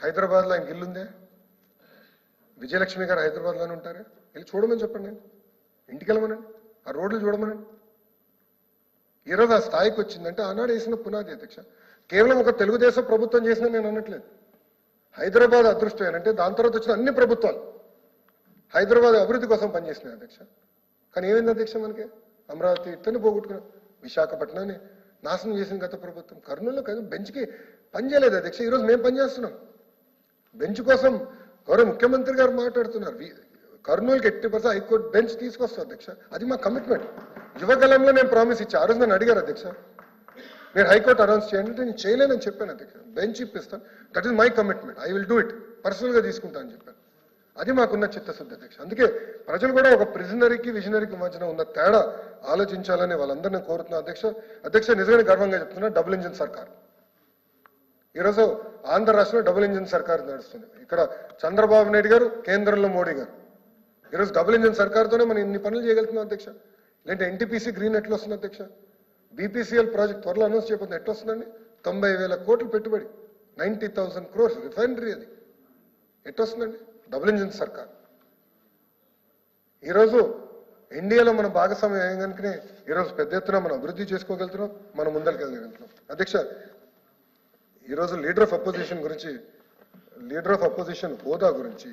హైదరాబాద్లో ఆయనకి ఇల్లు ఉందే? విజయలక్ష్మి గారు హైదరాబాద్లోనే ఉంటారా? వెళ్ళి చూడమని చెప్పండి, ఇంటికి వెళ్ళమనండి, ఆ రోడ్లు చూడమనండి. ఈరోజు ఆ స్థాయికి వచ్చిందంటే ఆనాడు వేసిన పునాది అధ్యక్ష. కేవలం ఒక తెలుగుదేశం ప్రభుత్వం చేసినా నేను అనట్లేదు. హైదరాబాద్ అదృష్టం ఏంటంటే దాని తర్వాత వచ్చిన అన్ని ప్రభుత్వాలు హైదరాబాద్ అభివృద్ధి కోసం పనిచేసినాయి అధ్యక్ష. కానీ ఏమైంది అధ్యక్ష? మనకి అమరావతి ఇట్లనే పోగొట్టుకున్నాం, విశాఖపట్నాన్ని నాశనం చేసిన గత ప్రభుత్వం. కర్నూలులో బెంచ్కి పని చేయలేదు అధ్యక్ష. ఈరోజు మేము పనిచేస్తున్నాం బెంచ్ కోసం. గౌరవ ముఖ్యమంత్రి గారు మాట్లాడుతున్నారు, కర్నూలుకి 80% హైకోర్టు బెంచ్ తీసుకొస్తాం అధ్యక్ష. అది మా కమిట్మెంట్. యువగలంలో నేను ప్రామిస్ ఇచ్చా. ఆ రోజు నన్ను అడిగారు అధ్యక్ష, మీరు హైకోర్టు అనౌన్స్ చేయండి అంటే నేను చేయలేనని చెప్పాను అధ్యక్ష. బెంచ్ ఇప్పిస్తాను, that is my commitment, I will do it, పర్సనల్గా తీసుకుంటాను అని చెప్పాను. అది మాకున్న చిత్తశుద్ధి అధ్యక్ష. అందుకే ప్రజలు కూడా ఒక ప్రిజనరీకి విజనరీకి మధ్యన ఉన్న తేడా ఆలోచించాలని వాళ్ళందరినీ కోరుతున్నా అధ్యక్ష. అధ్యక్ష నిజంగా గర్వంగా చెప్తున్నా, డబుల్ ఇంజిన్ సర్కార్ ఈరోజు ఆంధ్ర రాష్ట్రంలో డబుల్ ఇంజిన్ సర్కార్ నడుస్తుంది. ఇక్కడ చంద్రబాబు నాయుడు గారు, కేంద్రంలో మోడీ గారు. ఈరోజు డబుల్ ఇంజిన్ సర్కార్తోనే మనం ఇన్ని పనులు చేయగలుగుతున్నాం అధ్యక్ష. లేదంటే ఎన్టీపీసీ గ్రీన్ ఎట్లా వస్తుంది అధ్యక్ష? బీపీసీఎల్ ప్రాజెక్ట్ త్వరలో అనౌన్స్ చేయబోతుంది, ఎట్లా వస్తుందండి? 90,000 కోట్లు పెట్టుబడి, 90,000 crores రిఫైనరీ, అది ఎట్లా వస్తుందండి? డబుల్ ఇంజిన్ సర్కార్. ఈరోజు ఇండియాలో మన భాగస్వామ్యం అయ్యే కనుకనే ఈరోజు పెద్ద ఎత్తున మనం అభివృద్ధి చేసుకోగలుగుతున్నాం, మనం ముందరికి వెళ్ళగలుగుతున్నాం అధ్యక్ష. ఈరోజు లీడర్ ఆఫ్ అపోజిషన్ హోదా గురించి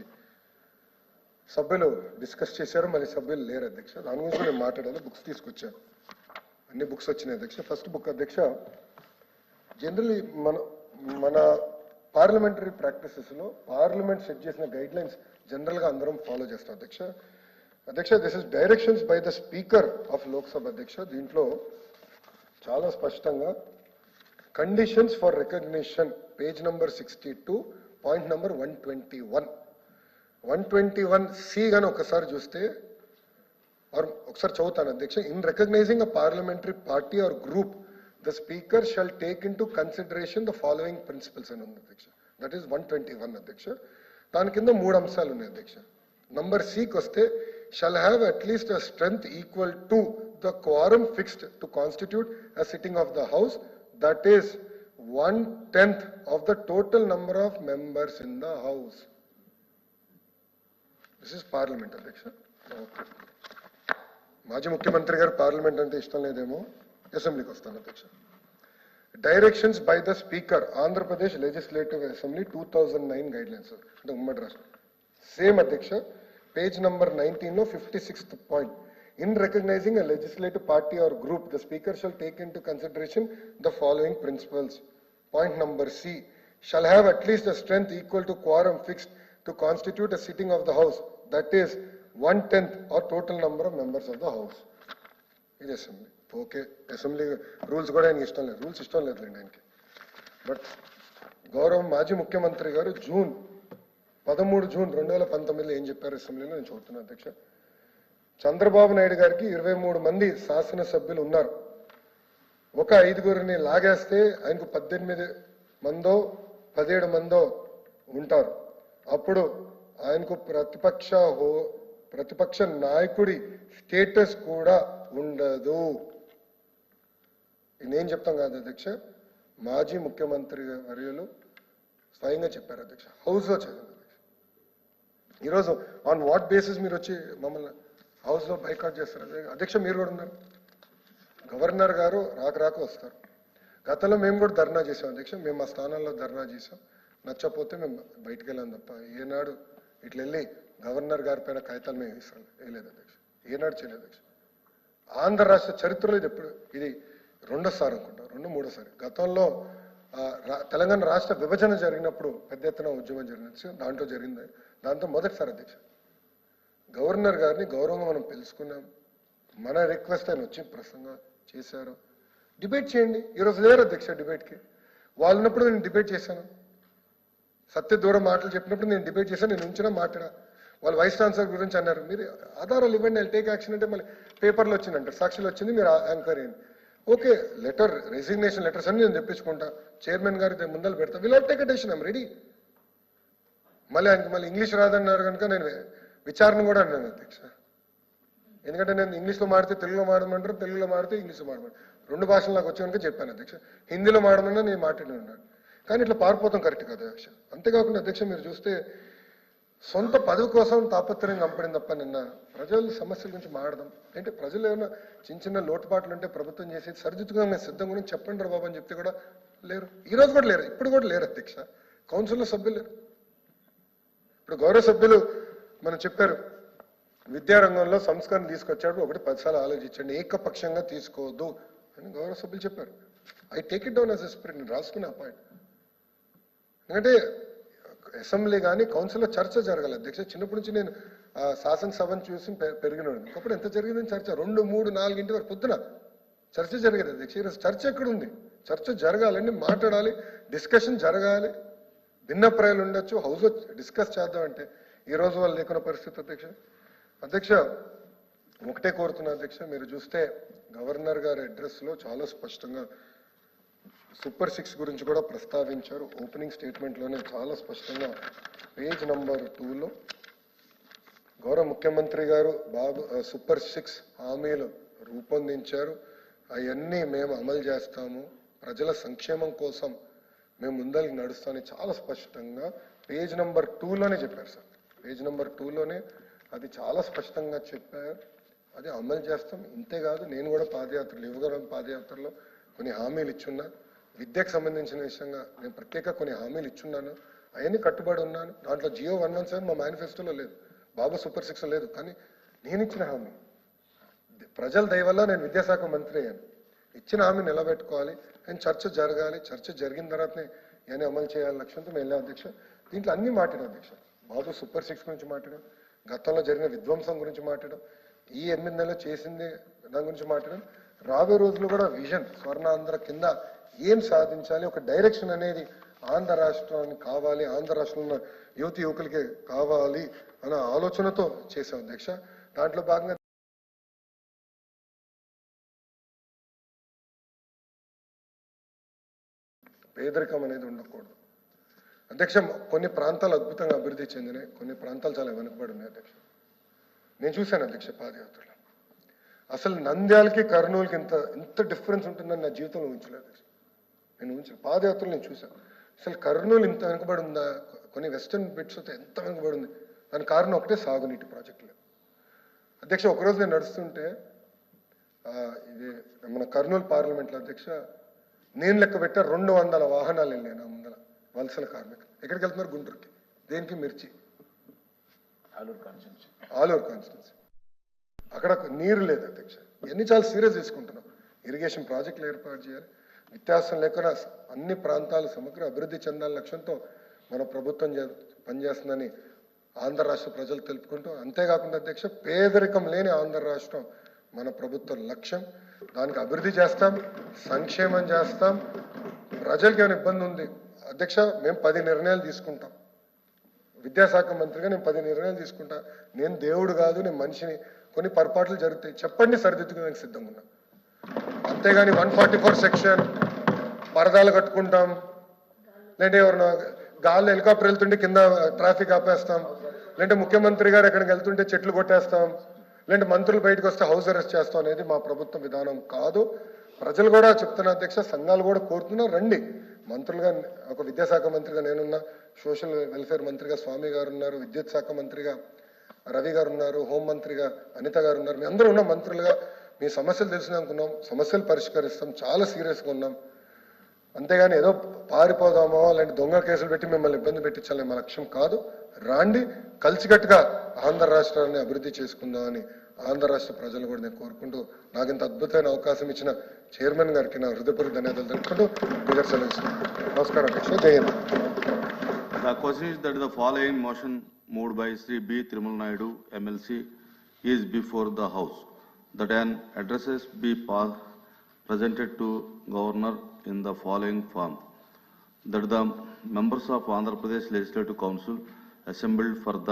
సభ్యులు డిస్కస్ చేశారు, మరి సభ్యులు లేరు అధ్యక్ష. దాని గురించి నేను మాట్లాడాలి. బుక్స్ తీసుకొచ్చాను, అన్ని బుక్స్ వచ్చినాయి అధ్యక్ష. ఫస్ట్ బుక్ అధ్యక్ష, జనరల్లీ మన పార్లమెంటరీ ప్రాక్టీసెస్లో పార్లమెంట్ సెట్ చేసిన గైడ్ లైన్స్ జనరల్గా అందరం ఫాలో చేస్తాం అధ్యక్ష. This is directions by the speaker of Lok Sabha అధ్యక్ష. దీంట్లో చాలా స్పష్టంగా conditions for recognition, page number 62, point number 121C గాని ఒకసారి చూస్తే, ఒకసారి చదువుతాను అధ్యక్ష. In recognising a parliamentary party or group, the speaker shall take in to consideration the following principles అని ఉంది అధ్యక్ష. దట్ ఈస్ 121 అధ్యక్ష. దాని కింద 3 అంశాలు ఉన్నాయి అధ్యక్ష. నంబర్ సికి వస్తే, shall have at least a strength equal to the క్వారం fixed to constitute a sitting of the house, that is 1/10 of the total number of members in the house. This is parliament అధ్యక్ష. మాజీ ముఖ్యమంత్రి గారు parliament అంటే ఇష్టం లేదేమో, అసెంబ్లీకి వస్తాను అధ్యక్ష. Directions by the speaker, Andhra Pradesh legislative assembly 2009 guide lines, అంటే ఉమ్మడి రాష్ట్రం. సేమ్ అధ్యక్ష, పేజ్ నంబర్ 19 లో 56th point. In recognizing a legislative party or group, the speaker shall take into consideration the following principles. Point number C, shall have at least a strength equal to quorum fixed to constitute a sitting of the house, that is 1/10 or total number of members of the house. This assembly. Okay, assembly rules kuda ఆయనకి ఇష్టం లేదు, rules ఇష్టం లేదులేండి ఆయనకి. But గౌరవ మాజీ ముఖ్యమంత్రి గారు 13 జూన్ 2019 ఏం చెప్పారు అసెంబ్లీలో నేను చూస్తున్నాను అధ్యక్ష. చంద్రబాబు నాయుడు గారికి 23 మంది శాసనసభ్యులు ఉన్నారు. ఒక 5గురిని లాగేస్తే ఆయనకు 18 మందో 17 మందో ఉంటారు. అప్పుడు ఆయనకు ప్రతిపక్ష నాయకుడి స్టేటస్ కూడా ఉండదు. నేను చెప్తాం కాదు అధ్యక్ష, మాజీ ముఖ్యమంత్రి వర్యులు స్వయంగా చెప్పారు అధ్యక్ష, హౌస్లో చదివారు అధ్యక్ష. ఈరోజు ఆన్ వాట్ బేసిస్ మీరు వచ్చి మమ్మల్ని హౌస్ లో బైకాట్ చేస్తారు అధ్యక్ష? మీరు కూడా ఉన్నారు, గవర్నర్ గారు రాక వస్తారు. గతంలో మేము కూడా ధర్నా చేసాం అధ్యక్ష, మేము మా స్థానాల్లో ధర్నా చేసాం. నచ్చపోతే మేము బయటకు వెళ్ళాం తప్ప ఏనాడు ఇట్లా వెళ్ళి గవర్నర్ గారి పైన కాగితాలు మేము వేయలేదు అధ్యక్ష, ఏనాడు చేయలేదు అధ్యక్ష. ఆంధ్ర రాష్ట్ర చరిత్రలో ఇది రెండోసారి అనుకుంటా, 2-3సారి. గతంలో తెలంగాణ రాష్ట్ర విభజన జరిగినప్పుడు పెద్ద ఎత్తున ఉద్యమం జరిగింది, దాంట్లో జరిగింది. దాంతో మొదటిసారి అధ్యక్ష గవర్నర్ గారిని గౌరవంగా మనం పిలుచుకున్నాం. మన రిక్వెస్ట్ ఆయన వచ్చి ప్రసంగం చేశారు. డిబేట్ చేయండి. ఈరోజు లేరు అధ్యక్ష డిబేట్కి. వాళ్ళు ఉన్నప్పుడు నేను డిబేట్ చేశాను, సత్య దూరం మాటలు చెప్పినప్పుడు నేను డిబేట్ చేశాను, నేను ఉంచినా మాట్లాడా. వాళ్ళు వైస్ ఛాన్సలర్ గురించి అన్నారు, మీరు ఆధారాలు ఇవ్వండి, ఐ టేక్ యాక్షన్ అంటే మళ్ళీ పేపర్లో వచ్చిందంట, సాక్షిలో వచ్చింది, మీరు యాంకర్ అయ్యింది. ఓకే, రెసిగ్నేషన్ లెటర్స్ అన్ని నేను తెప్పించుకుంటా, చైర్మన్ గారికి ముందలు పెడతా, will take a decision, I'm ready. మళ్ళీ ఆయనకి మళ్ళీ ఇంగ్లీష్ రాదన్నారు కనుక నేను విచారణ కూడా అన్నాను అధ్యక్ష. ఎందుకంటే నేను ఇంగ్లీష్లో మాడితే తెలుగులో మాడమంటారు, తెలుగులో మాడితే ఇంగ్లీష్లో మాడమంటారు, 2 భాషలు నాకు వచ్చి కనుక చెప్పాను అధ్యక్ష. హిందీలో మాడమన్నా నేను మాట్లాడి ఉన్నాను. కానీ ఇట్లా పారిపోతాం కరెక్ట్ కాదు అధ్యక్ష. అంతేకాకుండా అధ్యక్ష మీరు చూస్తే సొంత పదవి కోసం తాపత్రయం కంపడింది తప్ప నిన్న ప్రజల సమస్యల గురించి మాట్లాడదాం అంటే ప్రజలు ఏమైనా చిన్న చిన్న లోటుపాట్లు ఉంటే ప్రభుత్వం చేసేది సరిదిద్దుగా మేము సిద్ధం గురించి చెప్పండి రా బాబు అని చెప్తే కూడా లేరు. ఈ రోజు కూడా లేరు, ఇప్పుడు కూడా లేరు అధ్యక్ష. కౌన్సిల్లో సభ్యులు లేరు. ఇప్పుడు గౌరవ సభ్యులు మనం చెప్పారు విద్యారంగంలో సంస్కరణ తీసుకొచ్చాడు, ఒకటి 10 సార్లు ఆలోచించండి, ఏకపక్షంగా తీసుకోవద్దు అని గౌరవ సభ్యులు చెప్పారు. I take it down as a spirit, నేను రాసుకునే ఆ పాయింట్. ఎందుకంటే అసెంబ్లీ కానీ కౌన్సిల్లో చర్చ జరగాలి అధ్యక్ష. చిన్నప్పటి నుంచి నేను శాసనసభను చూసి పెరిగినాడు. ఒకప్పుడు ఎంత జరిగిందని చర్చ 2, 3, 4 వరకు పొద్దున చర్చ జరిగేది అధ్యక్ష. ఈరోజు చర్చ ఎక్కడుంది? చర్చ జరగాలండి, మాట్లాడాలి, డిస్కషన్ జరగాలి, భిన్నప్రాయాలు ఉండొచ్చు, హౌస్లో డిస్కస్ చేద్దామంటే ఈ రోజు వాళ్ళు లేకున్న పరిస్థితి అధ్యక్ష. అధ్యక్ష ఒకటే కోరుతున్నా అధ్యక్ష, మీరు చూస్తే గవర్నర్ గారి అడ్రస్లో చాలా స్పష్టంగా సూపర్ 6 గురించి కూడా ప్రస్తావించారు. ఓపెనింగ్ స్టేట్మెంట్లోనే చాలా స్పష్టంగా పేజ్ నంబర్ 2లో గౌరవ ముఖ్యమంత్రి గారు సూపర్ 6 హామీలు రూపొందించారు, అవన్నీ మేము అమలు చేస్తాము, ప్రజల సంక్షేమం కోసం మేము ముందరికి నడుస్తామని చాలా స్పష్టంగా పేజ్ నంబర్ 2లోనే చెప్పారు సార్. పేజ్ నంబర్ 2లోనే అది చాలా స్పష్టంగా చెప్పారు, అది అమలు చేస్తాం. ఇంతేకాదు నేను కూడా పాదయాత్రలో కొన్ని హామీలు ఇచ్చున్నా, విద్యకు సంబంధించిన విషయంగా నేను ప్రత్యేక కొన్ని హామీలు ఇచ్చున్నాను, అవన్నీ కట్టుబడి ఉన్నాను. దాంట్లో జియో 117 మా మేనిఫెస్టోలో లేదు, బాబు సూపర్ 6 లేదు, కానీ నేను ఇచ్చిన హామీ ప్రజల దయ వల్ల నేను విద్యాశాఖ మంత్రి అయ్యాను. ఇచ్చిన హామీ నిలబెట్టుకోవాలి, కానీ చర్చ జరగాలి, చర్చ జరిగిన తర్వాతనే ఇవన్నీ అమలు చేయాలి లక్ష్యంతో మేము వెళ్ళాం అధ్యక్ష. దీంట్లో అన్ని మాట్లాడాం అధ్యక్ష. బాబు సూపర్ 6 గురించి మాట్లాడాం, గతంలో జరిగిన విధ్వంసం గురించి మాట్లాడాం, ఈ 8 నెలలు చేసింది దాని గురించి మాట్లాడాం. రాబోయే రోజుల్లో కూడా విజన్ స్వర్ణాంధ్ర కింద ఏం సాధించాలి, ఒక డైరెక్షన్ అనేది ఆంధ్ర రాష్ట్రానికి కావాలి, ఆంధ్ర రాష్ట్రంలో యువతి యువకులకి కావాలి అన్న ఆలోచనతో చేశాం అధ్యక్ష. దాంట్లో భాగంగా పేదరికం అనేది ఉండకూడదు అధ్యక్ష. కొన్ని ప్రాంతాలు అద్భుతంగా అభివృద్ధి చెందినాయి, కొన్ని ప్రాంతాలు చాలా వెనుకబడి ఉన్నాయి అధ్యక్ష. నేను చూశాను అధ్యక్ష పాదయాత్రలో, అసలు నంద్యాలకి కర్నూలుకి ఇంత డిఫరెన్స్ ఉంటుందని నా జీవితంలో ఊహించలేదు అధ్యక్ష. నేను ఊహించాను పాదయాత్రలు నేను చూశాను. అసలు కర్నూలు ఇంత వెనుకబడి ఉందా, కొన్ని వెస్టర్న్ బిట్స్ అయితే ఎంత వెనుకబడి ఉంది. దానికి కారణం ఒకటే సాగునీటి ప్రాజెక్టులు అధ్యక్ష. ఒకరోజు నేను నడుస్తుంటే ఇది మన కర్నూలు పార్లమెంట్లో అధ్యక్ష నేను లెక్క పెట్టా 200 వాహనాలు వెళ్ళాను నా ముందర, వలసల కార్మికులు. ఎక్కడికి వెళ్తున్నారు? గుంటూరుకి. దేనికి? మిర్చి. ఆలూరు కాన్స్టిట్యున్సీ. అక్కడ నీరు లేదు అధ్యక్ష. ఇవన్నీ చాలా సీరియస్ తీసుకుంటున్నాం. ఇరిగేషన్ ప్రాజెక్టులు ఏర్పాటు చేయాలి, వ్యత్యాసం లేకుండా అన్ని ప్రాంతాలు సమగ్ర అభివృద్ధి చెందాల లక్ష్యంతో మన ప్రభుత్వం పనిచేస్తుందని ఆంధ్ర రాష్ట్ర ప్రజలు తెలుపుకుంటూ, అంతేకాకుండా అధ్యక్ష పేదరికం లేని ఆంధ్ర రాష్ట్రం మన ప్రభుత్వ లక్ష్యం. దానికి అభివృద్ధి చేస్తాం, సంక్షేమం చేస్తాం. ప్రజలకి ఏమైనా ఇబ్బంది ఉంది అధ్యక్ష, మేము 10 నిర్ణయాలు తీసుకుంటాం. విద్యాశాఖ మంత్రిగా నేను 10 నిర్ణయాలు తీసుకుంటా. నేను దేవుడు కాదు, నేను మనిషిని. కొన్ని పొరపాట్లు జరుగుతాయి, చెప్పండి, సరిదిద్దుకోవడానికి సిద్ధంగా ఉన్నా. అంతేగాని 144 సెక్షన్ పరదాలు కట్టుకుంటాం, లేదంటే ఎవరన్నా గాల్లో హెలికాప్టర్ వెళ్తుంటే కింద ట్రాఫిక్ ఆపేస్తాం, లేదంటే ముఖ్యమంత్రి గారు ఎక్కడికి వెళ్తుంటే చెట్లు కొట్టేస్తాం, లేదంటే మంత్రులు బయటకు వస్తే హౌస్ అరెస్ట్ చేస్తాం అనేది మా ప్రభుత్వ విధానం కాదు. ప్రజలు కూడా చెప్తున్న అధ్యక్ష, సంఘాలు కూడా కోరుతున్నారు, రండి. మంత్రులుగా ఒక విద్యాశాఖ మంత్రిగా నేనున్నా, సోషల్ వెల్ఫేర్ మంత్రిగా స్వామి గారు ఉన్నారు, విద్యుత్ శాఖ మంత్రిగా రవి గారు ఉన్నారు, హోంమంత్రిగా అనిత గారు ఉన్నారు. మీ అందరూ ఉన్నాం మంత్రులుగా. మీ సమస్యలు తెలిసినానుకున్నాం, సమస్యలు పరిష్కరిస్తాం, చాలా సీరియస్గా ఉన్నాం. అంతేగాని ఏదో పారిపోదామో అలాంటి దొంగ కేసులు పెట్టి మిమ్మల్ని ఇబ్బంది పెట్టించాలని మా లక్ష్యం కాదు. రాండి, కలిసికట్టుగా ఆంధ్ర రాష్ట్రాన్ని అభివృద్ధి చేసుకుందామని ఆంధ్ర రాష్ట్ర ప్రజలు కూడా నేను కోరుకుంటూ, నాకు ఇంత అద్భుతమైన అవకాశం ఇచ్చిన చైర్మన్ గారికి నా హృదయపూర్వక ధన్యవాదాలు తెలుపుకుంటూ మీరు సెలవుస్తున్నాను. నమస్కారం అధ్యక్ష. జై Hind. The question is that the following motion moved by Sri B. Trimal Naidu, MLC, is before the House, that an addresses be presented to Governor in the following form, that the members of Andhra Pradesh Legislative Council assembled for the